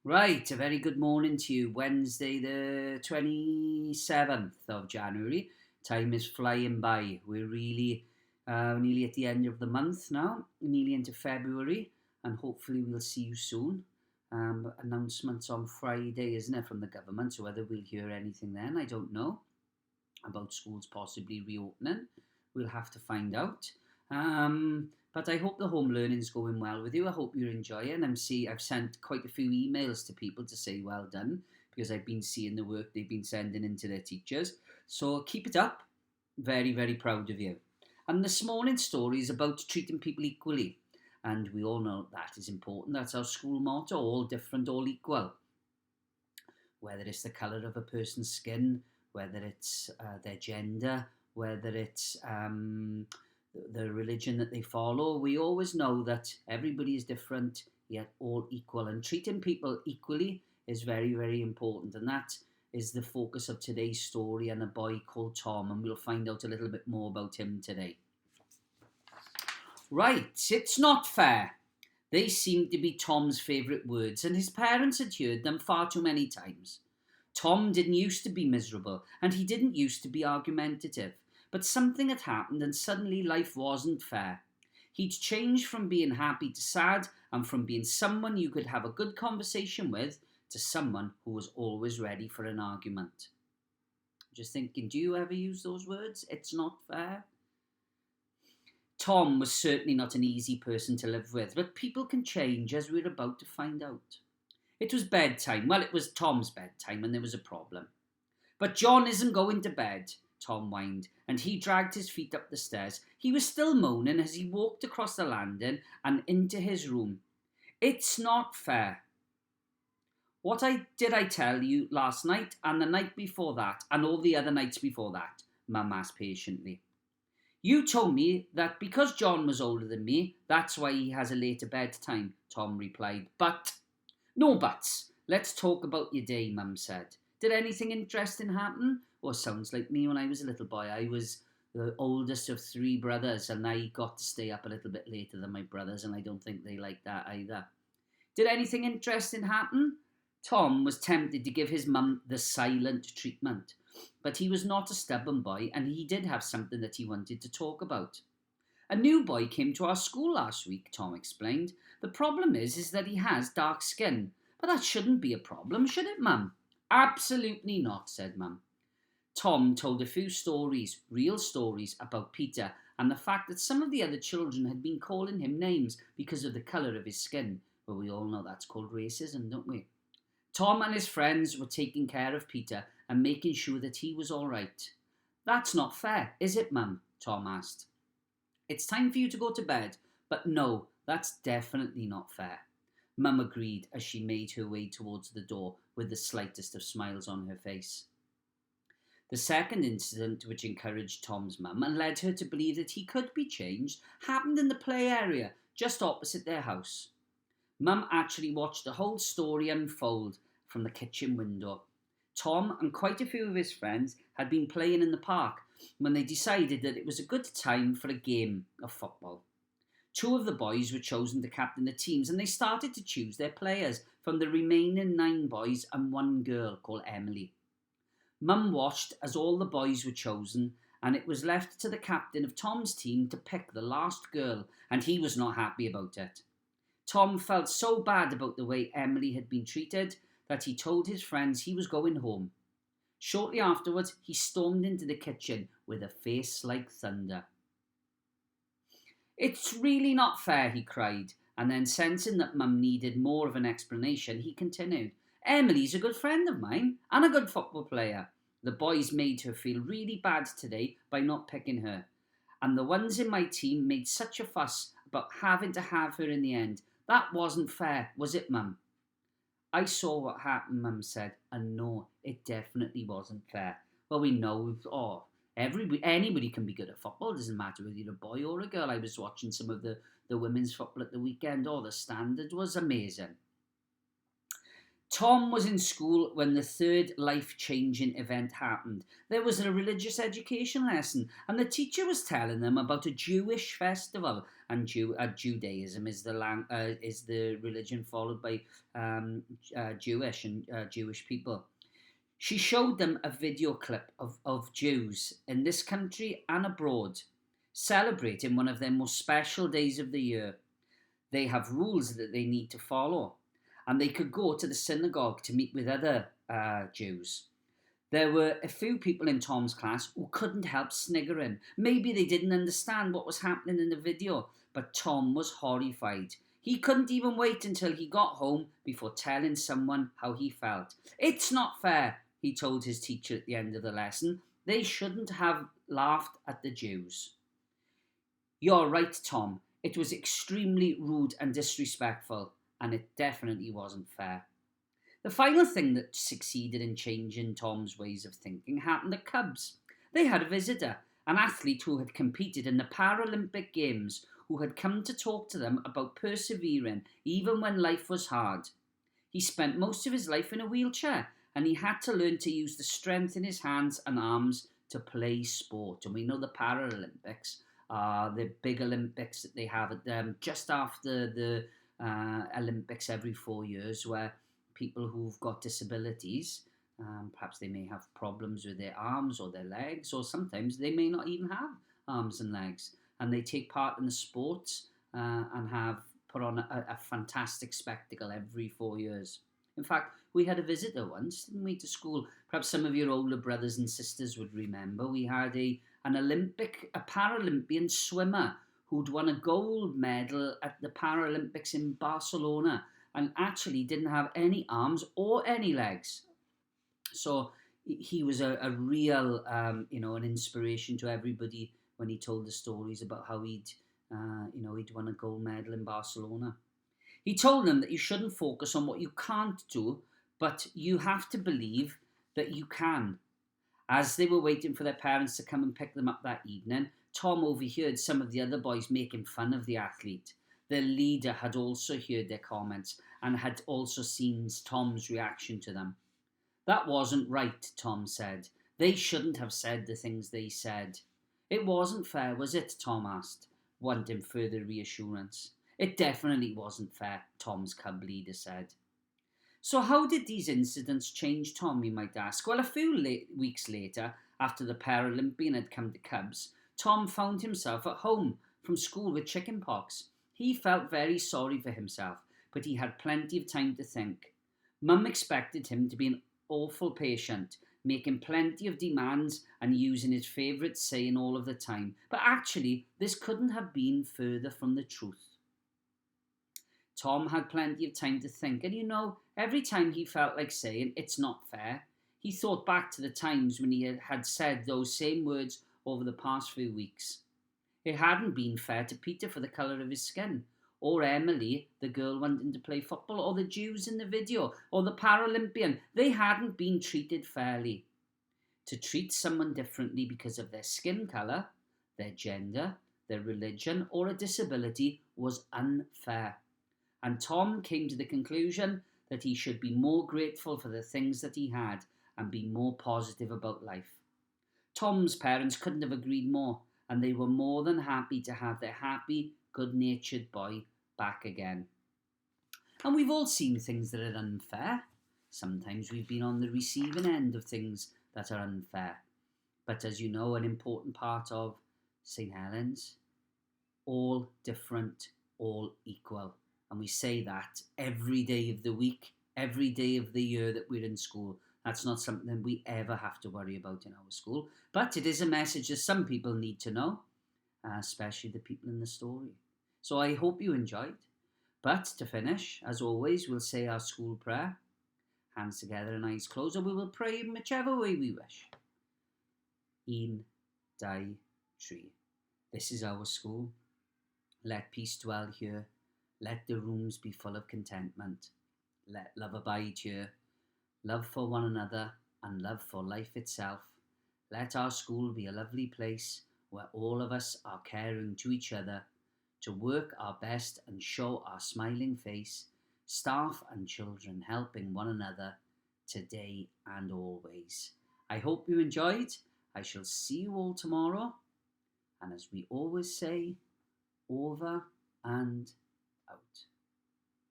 Right, a very good morning to you. Wednesday, the 27th of January. Time is flying by. We're really nearly at the end of the month now, nearly into February, and hopefully we'll see you soon. Announcements on Friday, isn't it, from the government? So whether we'll hear anything then, I don't know, about schools possibly reopening. We'll have to find out. But I hope the home learning's going well with you. I hope you're enjoying. I've sent quite a few emails to people to say well done because I've been seeing the work they've been sending into their teachers. So keep it up. Very, very proud of you. And this morning's story is about treating people equally. And we all know that is important. That's our school motto, all different, all equal. Whether it's the colour of a person's skin, whether it's their gender, whether it's the religion that they follow. We always know that everybody is different, yet all equal. And treating people equally is very, very important. And that is the focus of today's story, and a boy called Tom. And we'll find out a little bit more about him today. Right, it's not fair. They seemed to be Tom's favourite words, and his parents had heard them far too many times. Tom didn't used to be miserable, and he didn't used to be argumentative. But something had happened, and suddenly life wasn't fair. He'd changed from being happy to sad, and from being someone you could have a good conversation with to someone who was always ready for an argument. Just thinking, do you ever use those words? It's not fair. Tom was certainly not an easy person to live with, but people can change, as we're about to find out. It was bedtime. Well, it was Tom's bedtime, and there was a problem. But John isn't going to bed, Tom whined, and he dragged his feet up the stairs. He was still moaning as he walked across the landing and into his room. It's not fair. Did I tell you last night and the night before that and all the other nights before that? Mum asked patiently. You told me that because John was older than me, that's why he has a later bedtime, Tom replied. But, no buts. Let's talk about your day, Mum said. Did anything interesting happen? Or sounds like me when I was a little boy. I was the oldest of three brothers, and I got to stay up a little bit later than my brothers, and I don't think they liked that either. Did anything interesting happen? Tom was tempted to give his mum the silent treatment, but he was not a stubborn boy, and he did have something that he wanted to talk about. A new boy came to our school last week, Tom explained. The problem is that he has dark skin. But that shouldn't be a problem, should it, Mum? Absolutely not, said Mum. Tom told a few stories, real stories, about Peter and the fact that some of the other children had been calling him names because of the colour of his skin. Well, we all know that's called racism, don't we? Tom and his friends were taking care of Peter and making sure that he was all right. That's not fair, is it, Mum? Tom asked. It's time for you to go to bed, but no, that's definitely not fair. Mum agreed as she made her way towards the door with the slightest of smiles on her face. The second incident, which encouraged Tom's mum and led her to believe that he could be changed, happened in the play area just opposite their house. Mum actually watched the whole story unfold from the kitchen window. Tom and quite a few of his friends had been playing in the park when they decided that it was a good time for a game of football. Two of the boys were chosen to captain the teams, and they started to choose their players from the remaining 9 boys and 1 girl called Emily. Mum watched as all the boys were chosen, and it was left to the captain of Tom's team to pick the last girl, and he was not happy about it. Tom felt so bad about the way Emily had been treated that he told his friends he was going home. Shortly afterwards, he stormed into the kitchen with a face like thunder. It's really not fair, he cried, and then sensing that Mum needed more of an explanation, he continued. Emily's a good friend of mine and a good football player. The boys made her feel really bad today by not picking her, and the ones in my team made such a fuss about having to have her in the end. That wasn't fair, was it, Mum? I saw what happened, Mum said, and no, it definitely wasn't fair. Well, we know, anybody can be good at football. It doesn't matter whether you're a boy or a girl. I was watching some of the women's football at the weekend. The standard was amazing. Tom was in school when the third life-changing event happened. There was a religious education lesson, and the teacher was telling them about a Jewish festival. And Judaism is the religion followed by Jewish people. She showed them a video clip of Jews in this country and abroad celebrating one of their most special days of the year. They have rules that they need to follow, and they could go to the synagogue to meet with other Jews. There were a few people in Tom's class who couldn't help sniggering. Maybe they didn't understand what was happening in the video, but Tom was horrified. He couldn't even wait until he got home before telling someone how he felt. It's not fair, he told his teacher at the end of the lesson. They shouldn't have laughed at the Jews. You're right, Tom. It was extremely rude and disrespectful, and it definitely wasn't fair. The final thing that succeeded in changing Tom's ways of thinking happened at Cubs. They had a visitor, an athlete who had competed in the Paralympic Games, who had come to talk to them about persevering even when life was hard. He spent most of his life in a wheelchair, and he had to learn to use the strength in his hands and arms to play sport. And we know the Paralympics are the big Olympics that they have at just after the Olympics every 4 years, where people who've got disabilities, perhaps they may have problems with their arms or their legs, or sometimes they may not even have arms and legs, and they take part in the sports and have put on a fantastic spectacle every 4 years. In fact, we had a visitor once, didn't we, to school? Perhaps some of your older brothers and sisters would remember. We had a Paralympian swimmer who'd won a gold medal at the Paralympics in Barcelona and actually didn't have any arms or any legs. So he was a real, an inspiration to everybody when he told the stories about how he'd won a gold medal in Barcelona. He told them that you shouldn't focus on what you can't do, but you have to believe that you can. As they were waiting for their parents to come and pick them up that evening, Tom overheard some of the other boys making fun of the athlete. Their leader had also heard their comments and had also seen Tom's reaction to them. That wasn't right, Tom said. They shouldn't have said the things they said. It wasn't fair, was it? Tom asked, wanting further reassurance. It definitely wasn't fair, Tom's cub leader said. So how did these incidents change Tom, you might ask? Well, a few weeks later, after the Paralympian had come to Cubs, Tom found himself at home from school with chickenpox. He felt very sorry for himself, but he had plenty of time to think. Mum expected him to be an awful patient, making plenty of demands and using his favourite saying all of the time. But actually, this couldn't have been further from the truth. Tom had plenty of time to think, and every time he felt like saying, it's not fair, he thought back to the times when he had said those same words over the past few weeks. It hadn't been fair to Peter for the colour of his skin, or Emily, the girl wanting to play football, or the Jews in the video, or the Paralympian. They hadn't been treated fairly. To treat someone differently because of their skin colour, their gender, their religion, or a disability was unfair. And Tom came to the conclusion that he should be more grateful for the things that he had and be more positive about life. Tom's parents couldn't have agreed more, and they were more than happy to have their happy, good-natured boy back again. And we've all seen things that are unfair. Sometimes we've been on the receiving end of things that are unfair. But as you know, an important part of St. Helens, all different, all equal. And we say that every day of the week, every day of the year that we're in school. That's not something we ever have to worry about in our school. But it is a message that some people need to know, especially the people in the story. So I hope you enjoyed. But to finish, as always, we'll say our school prayer. Hands together and eyes closed, and we will pray in whichever way we wish. Un, dau, tri. This is our school. Let peace dwell here. Let the rooms be full of contentment. Let love abide here. Love for one another and love for life itself. Let our school be a lovely place where all of us are caring to each other, to work our best and show our smiling face, staff and children helping one another today and always. I hope you enjoyed. I shall see you all tomorrow. And as we always say, over and out.